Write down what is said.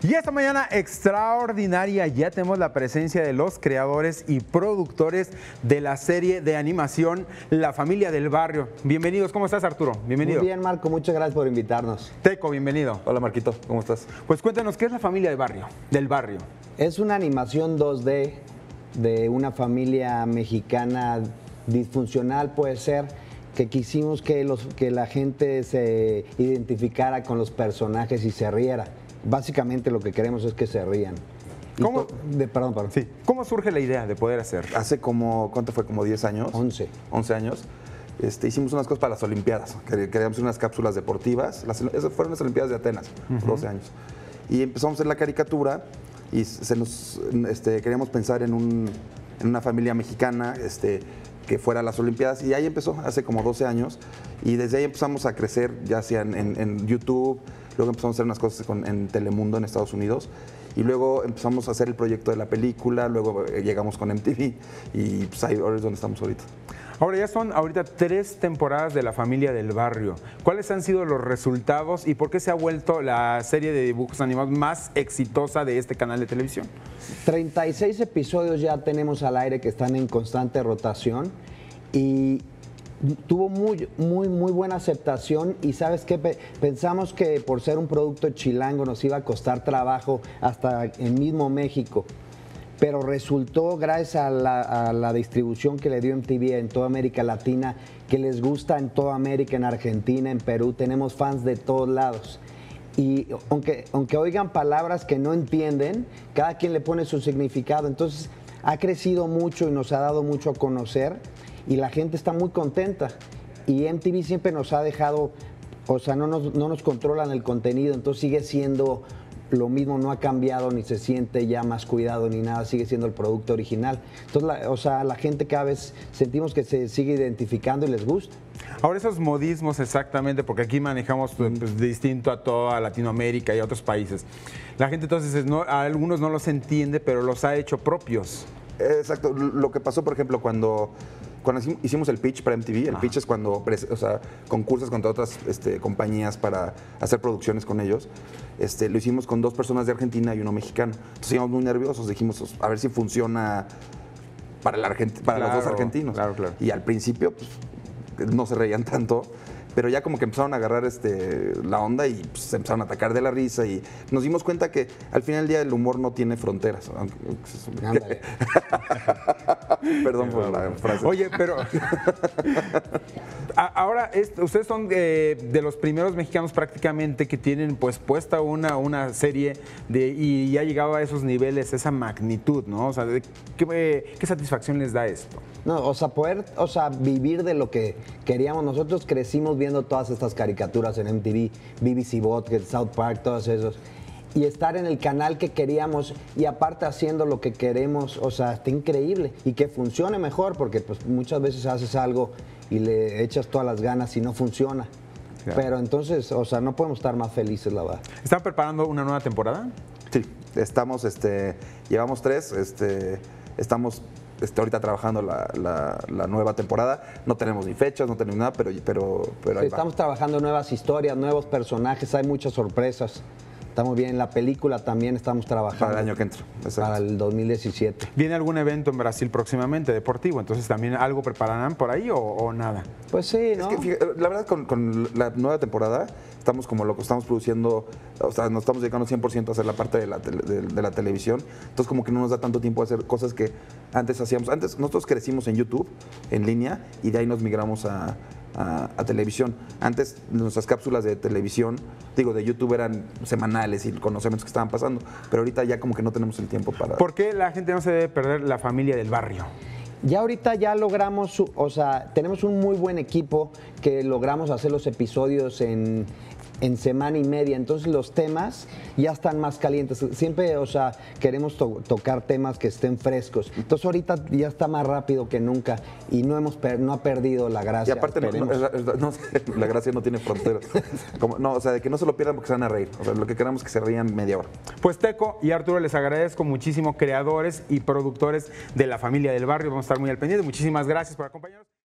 Y esta mañana extraordinaria ya tenemos la presencia de los creadores y productores de la serie de animación La Familia del Barrio. Bienvenidos, ¿cómo estás, Arturo? Bienvenido. Muy bien, Marco, muchas gracias por invitarnos. Teco, bienvenido. Hola, Marquito, ¿cómo estás? Pues cuéntanos, ¿qué es La Familia del Barrio? Es una animación 2D de una familia mexicana disfuncional, puede ser, que quisimos que la gente se identificara con los personajes y se riera. Básicamente lo que queremos es que se rían. ¿Cómo? Perdón. Sí. ¿Cómo surge la idea de poder hacer? Hace como, ¿cuánto fue? ¿Como 10 años? 11. 11 años. Hicimos unas cosas para las Olimpiadas. Queríamos unas cápsulas deportivas. Esas fueron las Olimpiadas de Atenas, 12 años. Y empezamos a hacer la caricatura y queríamos pensar en una familia mexicana que fuera a las Olimpiadas. Y ahí empezó, hace como 12 años. Y desde ahí empezamos a crecer, ya sea en YouTube. Luego empezamos a hacer unas cosas en Telemundo en Estados Unidos y luego empezamos a hacer el proyecto de la película, luego llegamos con MTV y pues ahí ahora es donde estamos ahorita. Ahora ya son 3 temporadas de La Familia del Barrio. ¿Cuáles han sido los resultados y por qué se ha vuelto la serie de dibujos animados más exitosa de este canal de televisión? 36 episodios ya tenemos al aire que están en constante rotación y tuvo muy buena aceptación y ¿sabes qué? Pensamos que por ser un producto chilango nos iba a costar trabajo hasta en mismo México, pero resultó gracias a la distribución que le dio MTV en toda América Latina, que les gusta en toda América, en Argentina, en Perú, tenemos fans de todos lados. Y aunque oigan palabras que no entienden, cada quien le pone su significado, entonces ha crecido mucho y nos ha dado mucho a conocer. Y la gente está muy contenta. Y MTV siempre nos ha dejado, o sea, no nos controlan el contenido, entonces sigue siendo lo mismo, no ha cambiado, ni se siente ya más cuidado ni nada, sigue siendo el producto original. Entonces, la gente cada vez sentimos que se sigue identificando y les gusta. Ahora esos modismos exactamente, porque aquí manejamos pues, distinto a toda Latinoamérica y a otros países. La gente entonces, a algunos no los entiende, pero los ha hecho propios. Exacto, lo que pasó, por ejemplo, cuando hicimos el pitch para MTV, el pitch es cuando concursas contra otras compañías para hacer producciones con ellos. Lo hicimos con 2 personas de Argentina y uno mexicano. Entonces íbamos muy nerviosos, dijimos, a ver si funciona para los dos argentinos. Claro. Y al principio pues, no se reían tanto, pero ya como que empezaron a agarrar la onda y pues, se empezaron a atacar de la risa y nos dimos cuenta que al final del día el humor no tiene fronteras. Perdón por la frase. Oye, pero ahora ustedes son de los primeros mexicanos prácticamente que tienen pues puesta una serie y ha llegado a esos niveles, esa magnitud, ¿no? O sea, ¿qué satisfacción les da esto? No, poder vivir de lo que queríamos. Nosotros crecimos viendo todas estas caricaturas en MTV, BBC Bot, South Park, todos esos. Y estar en el canal que queríamos y aparte haciendo lo que queremos, está increíble. Y que funcione mejor, porque pues muchas veces haces algo y le echas todas las ganas y no funciona. Claro. Pero entonces, no podemos estar más felices, la verdad. ¿Están preparando una nueva temporada? Sí, estamos, llevamos 3, estamos ahorita trabajando la nueva temporada. No tenemos ni fechas, no tenemos nada, pero sí, estamos trabajando nuevas historias, nuevos personajes, hay muchas sorpresas. Estamos bien, en la película también estamos trabajando. Para el año que entra. Exacto. Para el 2017. ¿Viene algún evento en Brasil próximamente, deportivo? Entonces, ¿también algo prepararán por ahí o nada? Pues sí, ¿no? Es que, la verdad, con la nueva temporada, estamos como locos, estamos produciendo, nos estamos dedicando 100% a hacer la parte de la televisión. Entonces, como que no nos da tanto tiempo a hacer cosas que antes hacíamos. Antes, nosotros crecimos en YouTube, en línea, y de ahí nos migramos a televisión. Antes nuestras cápsulas de televisión, de YouTube eran semanales y conocimientos que estaban pasando, pero ahorita ya como que no tenemos el tiempo para... ¿Por qué la gente no se debe perder La Familia del Barrio? Ya ahorita ya logramos, tenemos un muy buen equipo que logramos hacer los episodios en semana y media, entonces los temas ya están más calientes. Siempre, queremos tocar temas que estén frescos. Entonces ahorita ya está más rápido que nunca y no ha perdido la gracia. Y aparte la gracia no tiene fronteras. De que no se lo pierdan porque se van a reír. Lo que queramos es que se rían media hora. Pues Teco y Arturo, les agradezco muchísimo, creadores y productores de La Familia del Barrio. Vamos a estar muy al pendiente. Muchísimas gracias por acompañarnos.